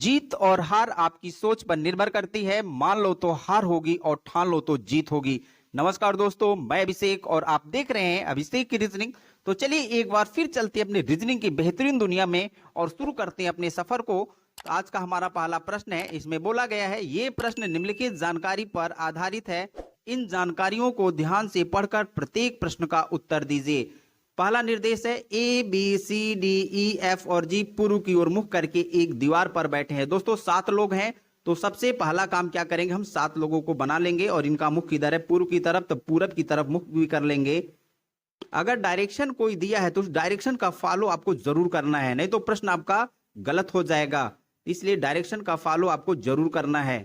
जीत और हार आपकी सोच पर निर्भर करती है। मान लो तो हार होगी और ठान लो तो जीत होगी। नमस्कार दोस्तों, मैं अभिषेक और आप देख रहे हैं अभिषेक की रीजनिंग। तो चलिए एक बार फिर चलते हैं अपने रीजनिंग की बेहतरीन दुनिया में और शुरू करते हैं अपने सफर को। तो आज का हमारा पहला प्रश्न है, इसमें बोला गया है ये प्रश्न निम्नलिखित जानकारी पर आधारित है। इन जानकारियों को ध्यान से पढ़कर प्रत्येक प्रश्न का उत्तर दीजिए। पहला निर्देश है A B C D E F और जी पूर्व की ओर मुख करके एक दीवार पर बैठे हैं। दोस्तों 7 लोग हैं, तो सबसे पहला काम क्या करेंगे, हम 7 लोगों को बना लेंगे और इनका मुख किधर है, पूर्व की तरफ, तो पूरब की तरफ मुख भी कर लेंगे। अगर डायरेक्शन कोई दिया है तो उस डायरेक्शन का फॉलो आपको जरूर करना है, नहीं तो प्रश्न आपका गलत हो जाएगा। इसलिए डायरेक्शन का फॉलो आपको जरूर करना है।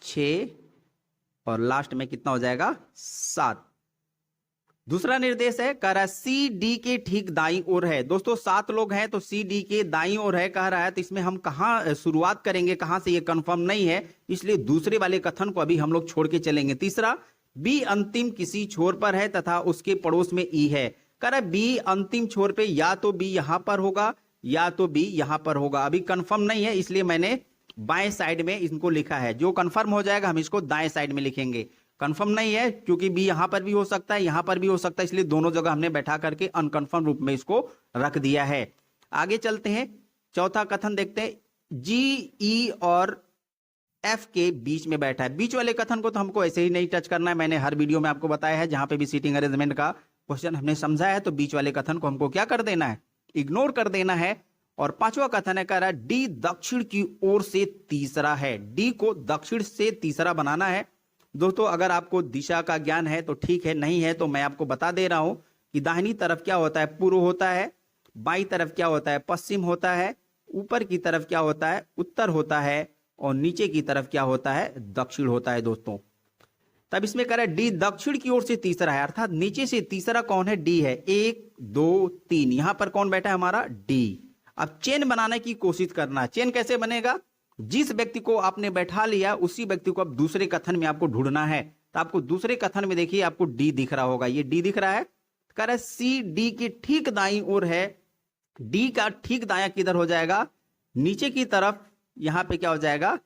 6 और लास्ट में कितना हो जाएगा, 7। दूसरा निर्देश है, कह रहा है सी डी के ठीक दाईं ओर है। दोस्तों 7 लोग हैं तो सी डी के दाईं ओर है कह रहा है, तो इसमें हम कहां शुरुआत करेंगे, कहां से ये कंफर्म नहीं है, इसलिए दूसरे वाले कथन को अभी हम लोग छोड़ के चलेंगे। तीसरा, बी अंतिम किसी छोर पर है तथा उसके पड़ोस में ई है। कह रहा है बी अंतिम छोर पे या तो बी यहां पर होगा या तो बी यहां पर होगा। अभी कंफर्म नहीं है इसलिए मैंने बाएं साइड में इनको लिखा है। जो कंफर्म हो जाएगा हम इसको दाएं साइड में लिखेंगे। कंफर्म नहीं है क्योंकि बी यहां पर भी हो सकता है, यहां पर भी हो सकता है, इसलिए दोनों जगह हमने बैठा करके अनकंफर्म रूप में इसको रख दिया है। आगे चलते हैं, चौथा कथन देखते हैं, जी ई और एफ के बीच में बैठा है। बीच वाले कथन को तो हमको ऐसे ही नहीं टच करना है, मैंने हर वीडियो में आपको बताया है। जहां पे भी सीटिंग अरेंजमेंट का क्वेश्चन हमने समझा है तो बीच वाले कथन को हमको क्या कर देना है, इग्नोर कर देना है। और पांचवा कथन है, कह रहा है डी दक्षिण की ओर से तीसरा है। डी को दक्षिण से तीसरा बनाना है। दोस्तों अगर आपको दिशा का ज्ञान है तो ठीक है, नहीं है तो मैं आपको बता दे रहा हूं कि दाहिनी तरफ क्या होता है, पूर्व होता है, बाईं तरफ क्या होता है, पश्चिम होता है, ऊपर की तरफ क्या होता है, उत्तर होता है, और नीचे की तरफ क्या होता है, दक्षिण होता है। दोस्तों तब इसमें कह रहा है डी दक्षिण की ओर से तीसरा है, अर्थात नीचे से तीसरा कौन है, डी है। 1 2 3, यहां पर कौन बैठा है, हमारा डी। अब चेन बनाने की कोशिश करना है। चेन कैसे बनेगा, जिस व्यक्ति को आपने बैठा लिया उसी व्यक्ति को अब दूसरे कथन में आपको ढूंढना है। तो आपको दूसरे कथन में देखिए आपको डी दिख रहा होगा, ये डी दिख रहा है। कह रहा है सी डी की ठीक दाईं ओर है। डी का ठीक दायां किधर हो जाएगा, नीचे की तरफ, यहां पे क्या हो जाएगा,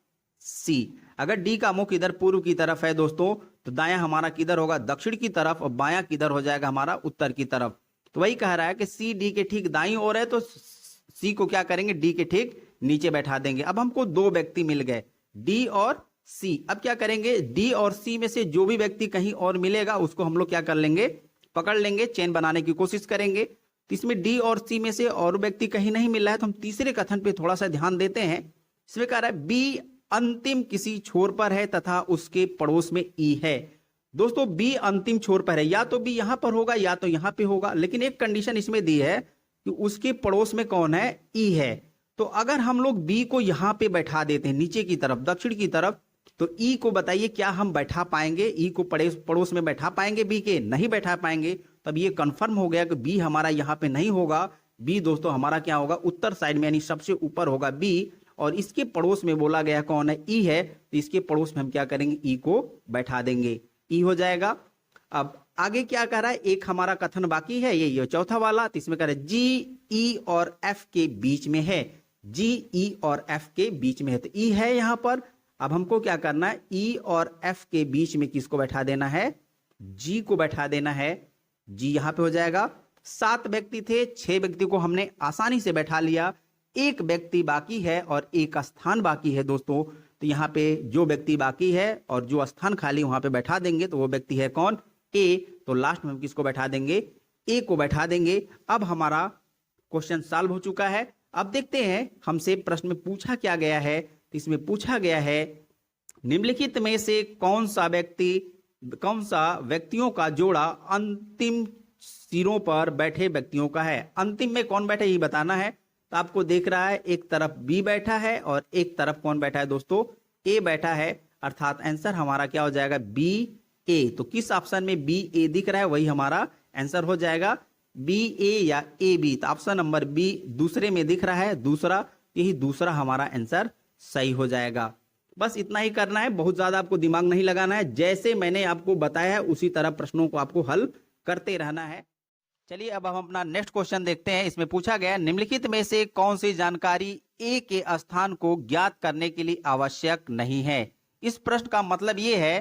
सी। अगर डी का मुख इधर पूर्व की तरफ है दोस्तों, तो दायां हमारा किधर होगा, दक्षिण की तरफ, और बायां किधर हो जाएगा, हमारा उत्तर की तरफ। तो वही कह रहा है कि सी डी के ठीक दाईं ओर है, तो सी को क्या करेंगे, डी के ठीक नीचे बैठा देंगे। अब हमको 2 व्यक्ति मिल गए, डी और सी। अब क्या करेंगे, डी और सी में से जो भी व्यक्ति कहीं और मिलेगा उसको हम लोग क्या कर लेंगे, पकड़ लेंगे, चेन बनाने की कोशिश करेंगे। तो इसमें डी और सी में से और व्यक्ति कहीं नहीं मिल रहा है, तो हम तीसरे कथन पे थोड़ा सा ध्यान देते हैं। इसमें कह रहा है बी अंतिम किसी छोर पर है तथा उसके पड़ोस में ई है। दोस्तों बी अंतिम छोर पर है, या तो बी यहां पर होगा या तो यहां पे होगा, लेकिन एक कंडीशन इसमें दी है कि उसके पड़ोस में कौन है, ई है। तो अगर हम लोग बी को यहां पे बैठा देते हैं नीचे की तरफ, दक्षिण की तरफ, तो ई को बताइए क्या हम बैठा पाएंगे, ई को पड़ोस में बैठा पाएंगे बी के, नहीं बैठा पाएंगे। तब ये कंफर्म हो गया कि बी हमारा यहां पे नहीं होगा। बी दोस्तों हमारा क्या होगा, उत्तर साइड में, यानी सबसे ऊपर होगा बी, और इसके पड़ोस में बोला गया कौन है, ई है। तो इसके पड़ोस में हम क्या करेंगे, ई को बैठा देंगे, ई हो जाएगा। अब आगे क्या कह रहा है, एक हमारा कथन बाकी है, ये चौथा वाला। तो इसमें कह रहा है जी ई और एफ के बीच में है, जी ई और एफ के बीच में है, तो ई है यहां पर। अब हमको क्या करना है, ई और एफ के बीच में किसको बैठा देना है, जी को बैठा देना है। जी यहां पे हो जाएगा। 7 व्यक्ति थे, 6 व्यक्ति को हमने आसानी से बैठा लिया, एक व्यक्ति बाकी है और एक स्थान बाकी है दोस्तों। तो यहाँ पे जो व्यक्ति बाकी है और जो स्थान खाली वहां पे बैठा देंगे, तो वो व्यक्ति है कौन, ए। तो लास्ट में हम किसको बैठा देंगे, ए को बैठा देंगे। अब हमारा क्वेश्चन सॉल्व हो चुका है। अब देखते हैं हमसे प्रश्न में पूछा क्या गया है। तो इसमें पूछा गया है निम्नलिखित में से कौन सा व्यक्तियों का जोड़ा अंतिम सिरों पर बैठे व्यक्तियों का है। अंतिम में कौन बैठे ये बताना है। तो आपको देख रहा है एक तरफ बी बैठा है और एक तरफ कौन बैठा है दोस्तों, ए बैठा है, अर्थात आंसर हमारा क्या हो जाएगा, बी ए। तो किस ऑप्शन में बी ए दिख रहा है वही हमारा आंसर हो जाएगा, बी ए या ए बी। तो ऑप्शन नंबर बी दूसरे में दिख रहा है, दूसरा, यही दूसरा हमारा आंसर सही हो जाएगा। बस इतना ही करना है, बहुत ज्यादा आपको दिमाग नहीं लगाना है। जैसे मैंने आपको बताया है उसी तरह प्रश्नों को आपको हल करते रहना है। चलिए अब हम अपना नेक्स्ट क्वेश्चन देखते हैं। इसमें पूछा गया निम्नलिखित में से कौन सी जानकारी ए के स्थान को ज्ञात करने के लिए आवश्यक नहीं है। इस प्रश्न का मतलब ये है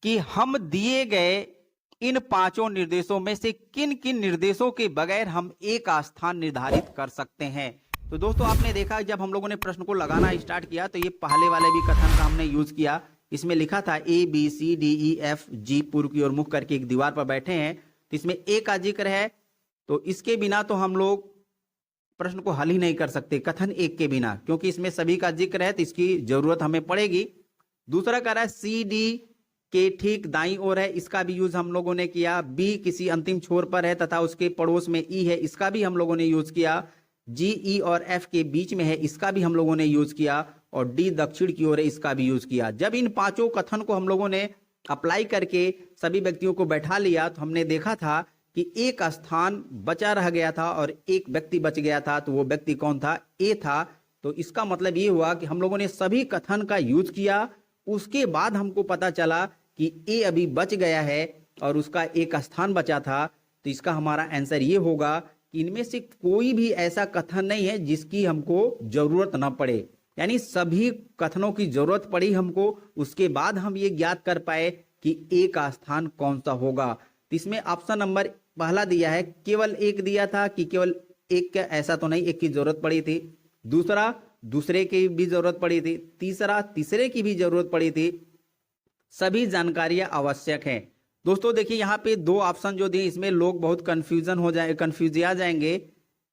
कि हम दिए गए इन पांचों निर्देशों में से किन किन निर्देशों के बगैर हम ए का स्थान निर्धारित कर सकते हैं। तो दोस्तों आपने देखा जब हम लोगों ने प्रश्न को लगाना स्टार्ट किया तो ये पहले वाले भी कथन का हमने यूज किया। इसमें लिखा था A B C D E F G पूर्व की ओर मुख करके एक दीवार पर बैठे हैं, तो इसमें ए का जिक्र है, तो इसके बिना तो हम लोग प्रश्न को हल ही नहीं कर सकते कथन एक के बिना, क्योंकि इसमें सभी का जिक्र है तो इसकी जरूरत हमें पड़ेगी। दूसरा कह रहा है सी डी के ठीक दाईं ओर है, इसका भी यूज हम लोगों ने किया। बी किसी अंतिम छोर पर है तथा उसके पड़ोस में ई है, इसका भी हम लोगों ने यूज किया। जी ई और एफ के बीच में है, इसका भी हम लोगों ने यूज किया। और डी दक्षिण की ओर है, इसका भी यूज किया। जब इन पांचों कथन को हम लोगों ने अप्लाई करके सभी व्यक्तियों को बैठा लिया तो हमने देखा था कि एक स्थान बचा रह गया था और एक व्यक्ति बच गया था, तो वो व्यक्ति कौन था? ए था। तो इसका मतलब ये हुआ कि हम लोगों ने सभी कथन का यूज किया, उसके बाद हमको पता चला कि ए अभी बच गया है और उसका एक स्थान बचा था। तो इसका हमारा आंसर ये होगा कि इनमें से कोई भी ऐसा कथन नहीं है जिसकी हमको जरूरत ना पड़े, यानी सभी कथनों की जरूरत पड़ी हमको, उसके बाद हम ये ज्ञात कर पाए कि ए का स्थान कौन सा होगा। तो इसमें ऑप्शन नंबर पहला दिया है, केवल एक दिया था कि केवल एक का, ऐसा तो नहीं, एक की जरूरत पड़ी थी। दूसरा, दूसरे की भी जरूरत पड़ी थी। तीसरा, तीसरे की भी जरूरत पड़ी थी। सभी जानकारियां आवश्यक हैं। दोस्तों देखिए यहाँ पे दो ऑप्शन जो दिए, इसमें लोग बहुत कंफ्यूज आ जाएंगे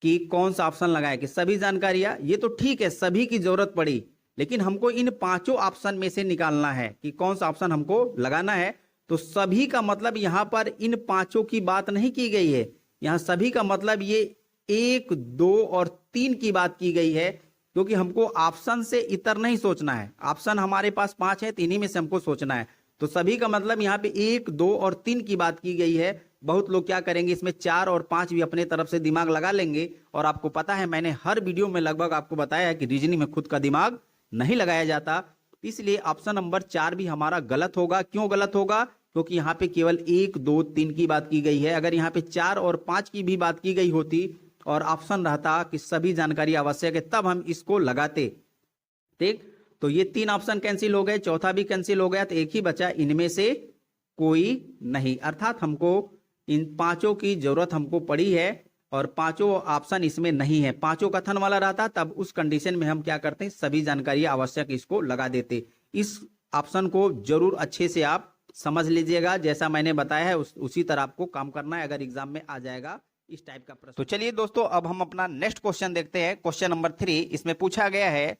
कि कौन सा ऑप्शन लगाए कि सभी जानकारियां। ये तो ठीक है, सभी की जरूरत पड़ी, लेकिन हमको इन पांचों ऑप्शन में से निकालना है कि कौन सा ऑप्शन हमको लगाना है। तो सभी का मतलब यहाँ पर इन पांचों की बात नहीं की गई है, यहाँ सभी का मतलब ये 1, 2 और 3 की बात की गई है, क्योंकि हमको ऑप्शन से इतर नहीं सोचना है। ऑप्शन हमारे पास 5 है, 3 ही में से हमको सोचना है। तो सभी का मतलब यहाँ पे 1, 2 और 3 की बात की गई है। बहुत लोग क्या करेंगे, इसमें 4 और 5 भी अपने तरफ से दिमाग लगा लेंगे। और आपको पता है मैंने हर वीडियो में लगभग आपको बताया है कि रीजनिंग में खुद का दिमाग नहीं लगाया जाता, इसलिए ऑप्शन नंबर 4 भी हमारा गलत होगा। क्यों गलत होगा? क्योंकि यहाँ पे केवल 1, 2, 3 की बात की गई है। अगर यहाँ पे 4 और 5 की भी बात की गई होती और ऑप्शन रहता कि सभी जानकारी आवश्यक है, तब हम इसको लगाते। ठीक, तो ये 3 ऑप्शन कैंसिल हो गए, चौथा भी कैंसिल हो गया, तो एक ही बचा, इनमें से कोई नहीं। अर्थात हमको इन पांचों की जरूरत हमको पड़ी है और पांचों ऑप्शन इसमें नहीं है। पांचों कथन वाला रहता तब उस कंडीशन में हम क्या करते हैं, सभी जानकारी आवश्यक इसको लगा देते। इस ऑप्शन को जरूर अच्छे से आप समझ लीजिएगा, जैसा मैंने बताया है उसी तरह आपको काम करना है, अगर एग्जाम में आ जाएगा इस टाइप का प्रश्न। तो चलिए दोस्तों अब हम अपना नेक्स्ट क्वेश्चन देखते हैं। क्वेश्चन नंबर 3, इसमें पूछा गया है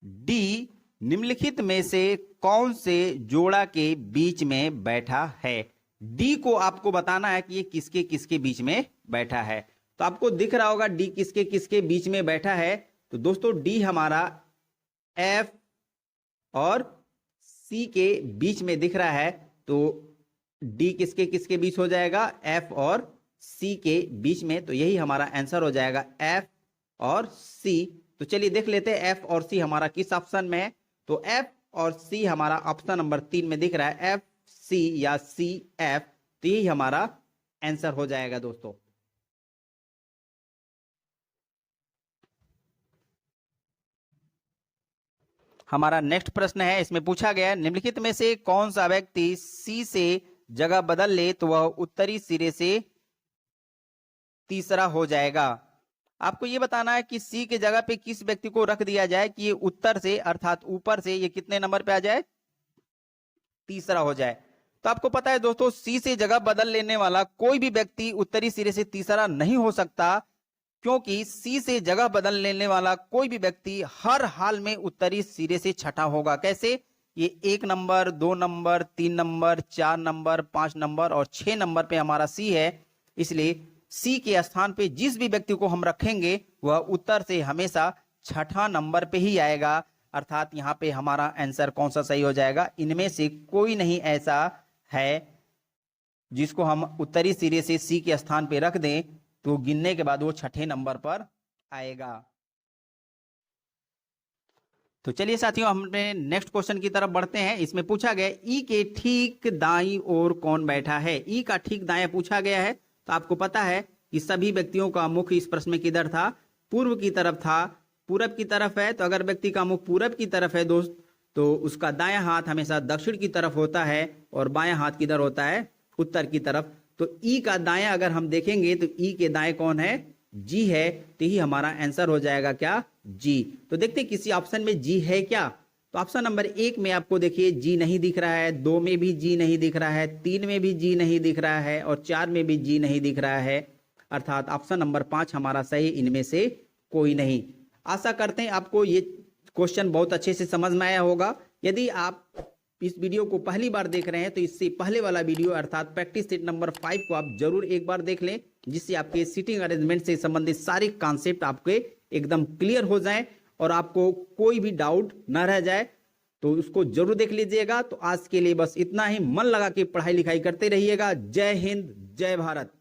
डी निम्नलिखित में से कौन से जोड़ा के बीच में बैठा है। डी को आपको बताना है कि ये किसके किसके बीच में बैठा है। तो आपको दिख रहा होगा डी किसके किसके बीच में बैठा है। तो दोस्तों डी हमारा एफ और सी के बीच में दिख रहा है, तो डी किसके किसके बीच हो जाएगा, एफ और सी के बीच में। तो यही हमारा आंसर हो जाएगा, एफ और सी। तो चलिए देख लेते हैं एफ और सी हमारा किस ऑप्शन में है। तो एफ और सी हमारा ऑप्शन नंबर 3 में दिख रहा है, एफ सी या सी एफ। तो यही हमारा आंसर हो जाएगा दोस्तों। हमारा नेक्स्ट प्रश्न है, इसमें पूछा गया निम्नलिखित में से कौन सा व्यक्ति सी से जगह बदल ले तो वह उत्तरी सिरे से तीसरा हो जाएगा। आपको ये बताना है कि सी के जगह पे किस व्यक्ति को रख दिया जाए कि ये उत्तर से अर्थात ऊपर से ये कितने नंबर पे आ जाए, तीसरा हो जाए। तो आपको पता है दोस्तों सी से जगह बदल लेने वाला कोई भी व्यक्ति उत्तरी सिरे से तीसरा नहीं हो सकता, क्योंकि सी से जगह बदल लेने वाला कोई भी व्यक्ति हर हाल में उत्तरी सिरे से छठा होगा। कैसे? ये 1 number, 2 number, 3 number, 4 number, 5 number और 6 नंबर पे हमारा सी है। इसलिए सी के स्थान पे जिस भी व्यक्ति को हम रखेंगे वह उत्तर से हमेशा छठा नंबर पे ही आएगा। अर्थात यहाँ पे हमारा आंसर कौन सा सही हो जाएगा, इनमें से कोई नहीं ऐसा है जिसको हम उत्तरी सिरे से सी के स्थान पे रख दें तो गिनने के बाद वो छठे नंबर पर आएगा। तो चलिए साथियों हम अपने नेक्स्ट क्वेश्चन की तरफ बढ़ते हैं। इसमें पूछा गया ई के ठीक दाईं ओर कौन बैठा है। ई का ठीक दाएं पूछा गया है, तो आपको पता है कि सभी व्यक्तियों का मुख इस प्रश्न में किधर था, पूर्व की तरफ था। पूरब की तरफ है तो अगर व्यक्ति का मुख पूरब की तरफ है दोस्त, तो उसका दायां हाथ हमेशा दक्षिण की तरफ होता है और बायां हाथ किधर होता है, उत्तर की तरफ। तो ई का दायां अगर हम देखेंगे तो ई के दाएं कौन है, जी है। तो ही हमारा आंसर हो जाएगा क्या, जी। तो देखते हैं किसी ऑप्शन में जी है क्या। तो ऑप्शन नंबर 1 में आपको देखिए जी नहीं दिख रहा है, 2 में भी जी नहीं दिख रहा है, 3 में भी जी नहीं दिख रहा है और 4 में भी जी नहीं दिख रहा है। अर्थात ऑप्शन नंबर 5 हमारा सही, इनमें से कोई नहीं। आशा करते हैं आपको ये क्वेश्चन बहुत अच्छे से समझ में आया होगा। यदि आप इस वीडियो को पहली बार देख रहे हैं तो इससे पहले वाला वीडियो अर्थात प्रैक्टिस सेट नंबर 5 को आप जरूर एक बार देख लें, जिससे आपके सीटिंग अरेंजमेंट से संबंधित सारे कॉन्सेप्ट आपके एकदम क्लियर हो जाएं और आपको कोई भी डाउट न रह जाए। तो उसको जरूर देख लीजिएगा। तो आज के लिए बस इतना ही। मन लगा के पढ़ाई लिखाई करते रहिएगा। जय हिंद, जय भारत।